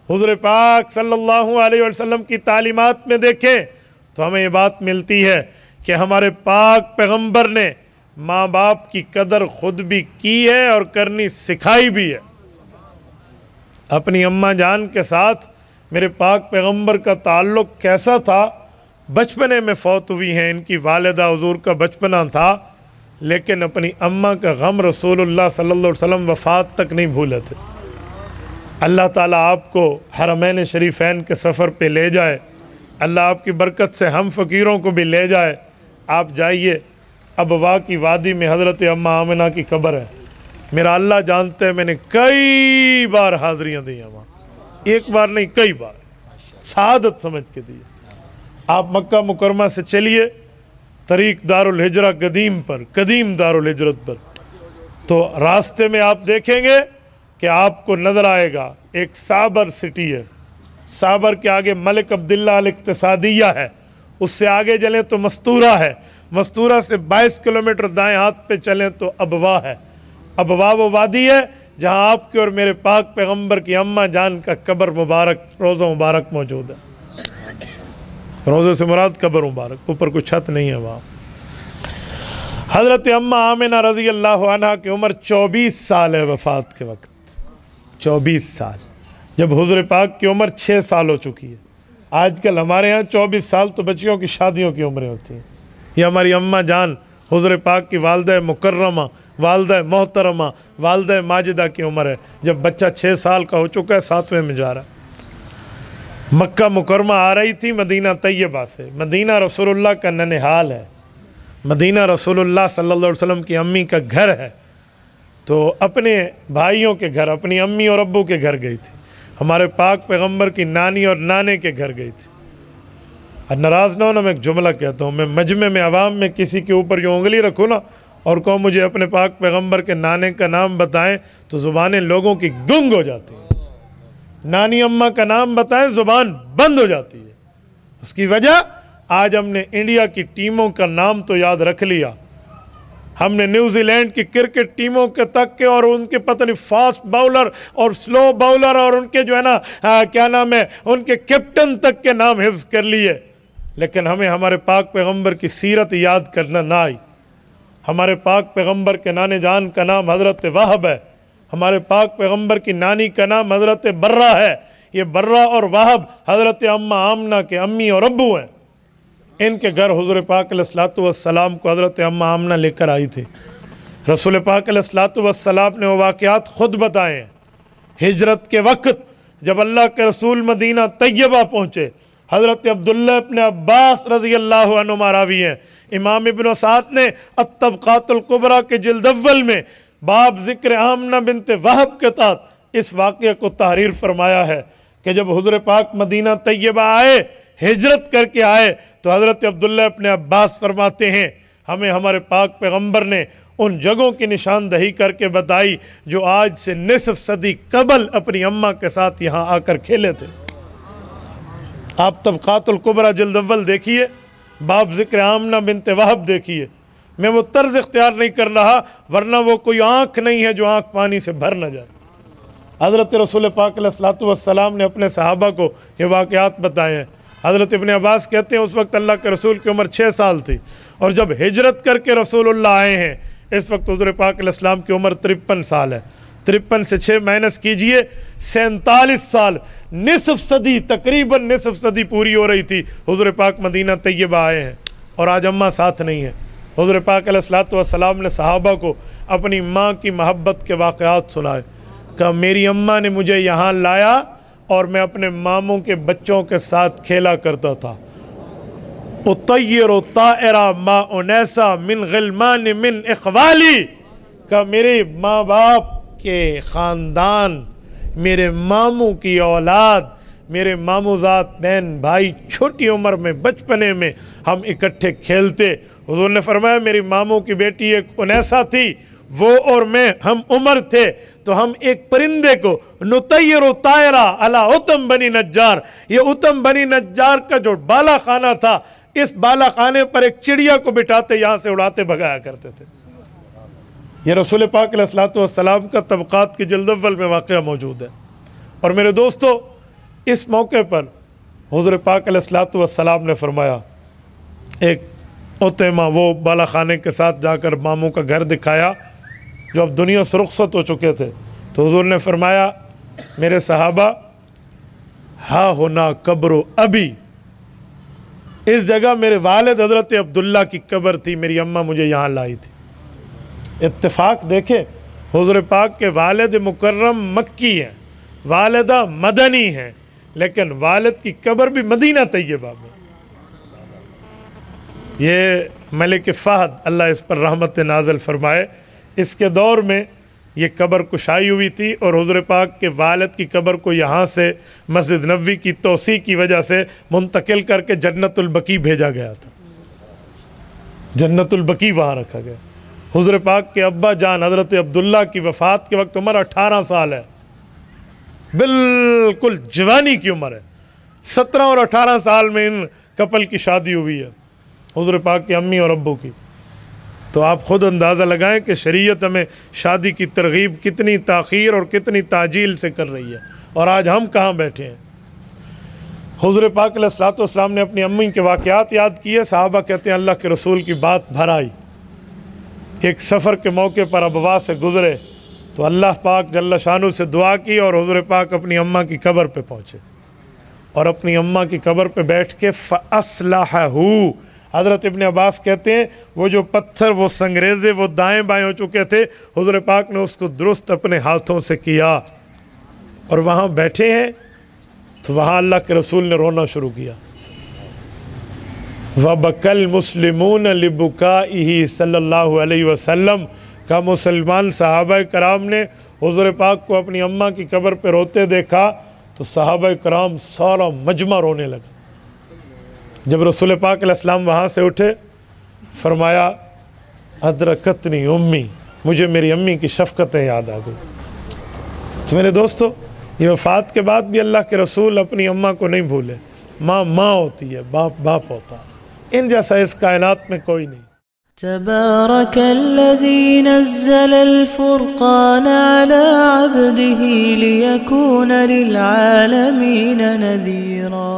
حضور پاک صلی اللہ علیہ وسلم کی تعلیمات میں دیکھیں تو ہمیں یہ بات ملتی ہے کہ ہمارے پاک پیغمبر نے ماں باپ کی قدر خود بھی کی ہے اور کرنی سکھائی بھی ہے۔ اپنی اماں جان کے ساتھ میرے پاک پیغمبر کا تعلق کیسا تھا؟ بچپنے میں فوت ہوئی ہیں، ان کی والدہ حضور کا بچپنا تھا، لیکن اپنی اماں کا غم رسول اللہ صلی اللہ علیہ وسلم وفات تک نہیں بھولے تھے۔ اللہ تعالیٰ آپ کو حرمین شریفین کے سفر پہ لے جائے، اللہ آپ کی برکت سے ہم فقیروں کو بھی لے جائے۔ آپ جائیے، ابوا کی وادی میں حضرت اماں آمنہ کی قبر ہے۔ میرا اللہ جانتے ہیں میں نے کئی بار حاضریاں دی ہیں وہاں، ایک بار نہیں کئی بار، سعادت سمجھ کے دی۔ آپ مکہ مکرمہ سے چلیے طریق دارالہجرہ قدیم دارالہجرت پر، تو راستے میں آپ دیکھیں گے کہ آپ کو نظر آئے گا ایک صابر سٹی ہے، صابر کے آگے ملک عبداللہ الاقتصادیہ ہے، اس سے آگے چلیں تو مستورہ ہے، مستورہ سے 22 کلومیٹر دائیں ہاتھ پہ چلیں تو ابوا ہے۔ ابوا وہ وادی ہے جہاں آپ کے اور میرے پاک پیغمبر کی اماں جان کا قبر مبارک، روضہ مبارک موجود ہے۔ روضے سے مراد قبر مبارک، اوپر کوئی چھت نہیں ہے وہاں۔ حضرت اماں آمنہ رضی اللہ عنہ کی عمر 24 سال ہے وفات کے وقت، 24 سال، جب حضور پاک کی عمر 6 سال ہو چکی ہے۔ آج کل ہمارے ہاں 24 سال تو بچیوں کی شادیوں کی عمریں ہوتی ہیں۔ یہ ہماری اماں جان حضور پاک کی والدہ مکرمہ، والدہ محترمہ، والدہ ماجدہ کی عمر ہے، جب بچہ 6 سال کا ہو چکا ہے، 7ویں میں جا رہا ہے۔ مکہ مکرمہ آ رہی تھی مدینہ طیبہ سے۔ مدینہ رسول اللہ کا ننہال ہے، مدینہ رسول اللہ صلی اللہ علیہ وسلم کی امی کا گھر ہے، تو اپنے بھائیوں کے گھر، اپنی امی اور ابو کے گھر گئی تھی، ہمارے پاک پیغمبر کی نانی اور نانے کے گھر گئی تھی۔ ناراض نہ ہونا، میں ایک جملہ کہتا ہوں، میں مجمع میں عوام میں کسی کے اوپر یوں انگلی رکھوں نا اور کہوں مجھے اپنے پاک پیغمبر کے نانے کا نام بتائیں تو زبانیں لوگوں کی گنگ ہو جاتی ہیں۔ نانی اماں کا نام بتائیں زبان بند ہو جاتی ہے۔ اس کی وجہ آج ہم نے انڈیا کی ٹیموں کا نام تو یاد رکھ لیا، ہم نے نیوزی لینڈ کی کرکٹ ٹیموں کے تک کے اور ان کے پتہ نہیں فاسٹ باؤلر اور سلو باؤلر اور ان کے جو ہے نا کیا نام ہے ان کے کیپٹن تک کے نام حفظ کر لیے، لیکن ہمیں ہمارے پاک پیغمبر کی سیرت یاد کرنا نہ آئی۔ ہمارے پاک پیغمبر کے نانے جان کا نام حضرت وہب ہے، ہمارے پاک پیغمبر کی نانی کا نام حضرت برہ ہے۔ یہ برہ اور وہب حضرت اماں آمنہ کے امی اور ابو ہیں۔ ان کے گھر حضور پاک علیہ الصلوۃ والسلام کو حضرت اماں آمنہ لے کر آئی تھی۔ رسول پاک علیہ الصلوۃ والسلام نے وہ واقعات خود بتائے ہیں۔ ہجرت کے وقت جب اللہ کے رسول مدینہ طیبہ پہنچے، حضرت عبداللہ ابن عباس رضی اللہ عنہ راوی ہیں، امام ابن سعد نے الطبقات الکبریٰ کے جلد اول میں باب ذکر آمنہ بنت وہب کے تحت اس واقعے کو تحریر فرمایا ہے کہ جب حضور پاک مدینہ طیبہ آئے، ہجرت کر کے آئے، تو حضرت عبداللہ ابن عباس فرماتے ہیں ہمیں ہمارے پاک پیغمبر نے ان جگہوں کی نشاندہی کر کے بتائی جو آج سے نصف صدی قبل اپنی اماں کے ساتھ یہاں آ کر کھیلے تھے۔ آپ طبقات الکبریٰ جلد اول دیکھیے، باب ذکر آمنہ بنت وہب دیکھیے۔ میں وہ طرز اختیار نہیں کر رہا ورنہ وہ کوئی آنکھ نہیں ہے جو آنکھ پانی سے بھر نہ جائے۔ حضرت رسول پاک علیہ الصلوۃ والسلام نے اپنے صحابہ کو یہ واقعات بتائے ہیں۔ حضرت ابن عباس کہتے ہیں اس وقت اللہ کے رسول کی عمر 6 سال تھی، اور جب ہجرت کر کے رسول اللہ آئے ہیں اس وقت حضور پاک علیہ السلام کی عمر 53 سال ہے۔ 53 سے 6 مائنس کیجئے، 47 سال، نصف صدی، تقریباً نصف صدی پوری ہو رہی تھی حضور پاک مدینہ طیبہ آئے ہیں، اور آج اماں ساتھ نہیں ہے۔ حضور پاک علیہ الصلوۃ والسلام نے صحابہ کو اپنی ماں کی محبت کے واقعات سنائے، کہ میری اماں نے مجھے یہاں لایا اور میں اپنے ماموں کے بچوں کے ساتھ کھیلا کرتا تھا۔ اطیر طائرہ ما انیسا من غلمان من اخوالی، کہ میرے ماں باپ کے خاندان، میرے ماموں کی اولاد، میرے ماموں ذات بہن بھائی چھوٹی عمر میں بچپنے میں ہم اکٹھے کھیلتے۔ حضور نے فرمایا میری ماموں کی بیٹی ایک انیسا تھی، وہ اور میں ہم عمر تھے تو ہم ایک پرندے کو نطیر طائرہ علی اتم بنی نجار، یہ اتم بنی نجار کا جو بالا خانہ تھا، اس بالا خانے پر ایک چڑیا کو بٹھاتے یہاں سے اڑاتے بھگایا کرتے تھے۔ یہ رسول پاک علیہ الصلوۃ والسلام کا طبقات کی جلد اول میں واقعہ موجود ہے۔ اور میرے دوستو، اس موقع پر حضور پاک علیہ الصلوۃ والسلام نے فرمایا، ایک اتیمہ وہ بالا خانے کے ساتھ جا کر ماموں کا گھر دکھایا جو اب دنیا سے رخصت ہو چکے تھے، تو حضور نے فرمایا میرے صحابہ، ہا ہونا قبر ابی، اس جگہ میرے والد حضرت عبداللہ کی قبر تھی، میری اماں مجھے یہاں لائی تھی۔ اتفاق دیکھیں، حضور پاک کے والد مکرم مکی ہیں، والدہ مدنی ہیں، لیکن والد کی قبر بھی مدینہ طیبہ میں۔ یہ ملک فہد، اللہ اس پر رحمت نازل فرمائے، اس کے دور میں یہ قبر کشائی ہوئی تھی، اور حضور پاک کے والد کی قبر کو یہاں سے مسجد نبوی کی توسیع کی وجہ سے منتقل کر کے جنت البقیع بھیجا گیا تھا۔ جنت البقیع وہاں رکھا گیا۔ حضور پاک کے ابا جان حضرت عبداللہ کی وفات کے وقت عمر 18 سال ہے، بالکل جوانی کی عمر ہے۔ 17 اور 18 سال میں ان کپل کی شادی ہوئی ہے، حضور پاک کی امی اور ابو کی۔ تو آپ خود اندازہ لگائیں کہ شریعت ہمیں شادی کی ترغیب کتنی تاخیر اور کتنی تعجیل سے کر رہی ہے، اور آج ہم کہاں بیٹھے ہیں۔ حضور پاک علیہ الصلوۃ والسلام نے اپنی امی کے واقعات یاد کیے، صحابہ کہتے ہیں اللہ کے رسول کی بات بھر آئی۔ ایک سفر کے موقع پر ابوا سے گزرے تو اللہ پاک جل شانہ سے دعا کی، اور حضور پاک اپنی اماں کی قبر پہ پہنچے، اور اپنی اماں کی قبر پہ بیٹھ کے فَأَصْلَحَهُ، حضرت ابن عباس کہتے ہیں وہ جو پتھر، وہ سنگریزے، وہ دائیں بائیں ہو چکے تھے، حضور پاک نے اس کو درست اپنے ہاتھوں سے کیا، اور وہاں بیٹھے ہیں تو وہاں اللہ کے رسول نے رونا شروع کیا۔ وَبَكَى الْمُسْلِمُونَ لِبُكَائِهِ صلی اللہ علیہ وسلم، کا مسلمان صحابہ کرام نے حضور پاک کو اپنی اماں کی قبر پہ روتے دیکھا تو صحابہ کرام سارا مجمع رونے لگا۔ جب رسول پاک علیہ السلام وہاں سے اٹھے، فرمایا ادرکتنی امی، مجھے میری امی کی شفقتیں یاد آ گئی۔ تو میرے دوستو، یہ وفات کے بعد بھی اللہ کے رسول اپنی اماں کو نہیں بھولے۔ ماں ماں ہوتی ہے، باپ باپ ہوتا ہے، ان جیسا اس کائنات میں کوئی نہیں۔ تبارك الذي نزل الفرقان على عبده ليكون للعالمين نذيرا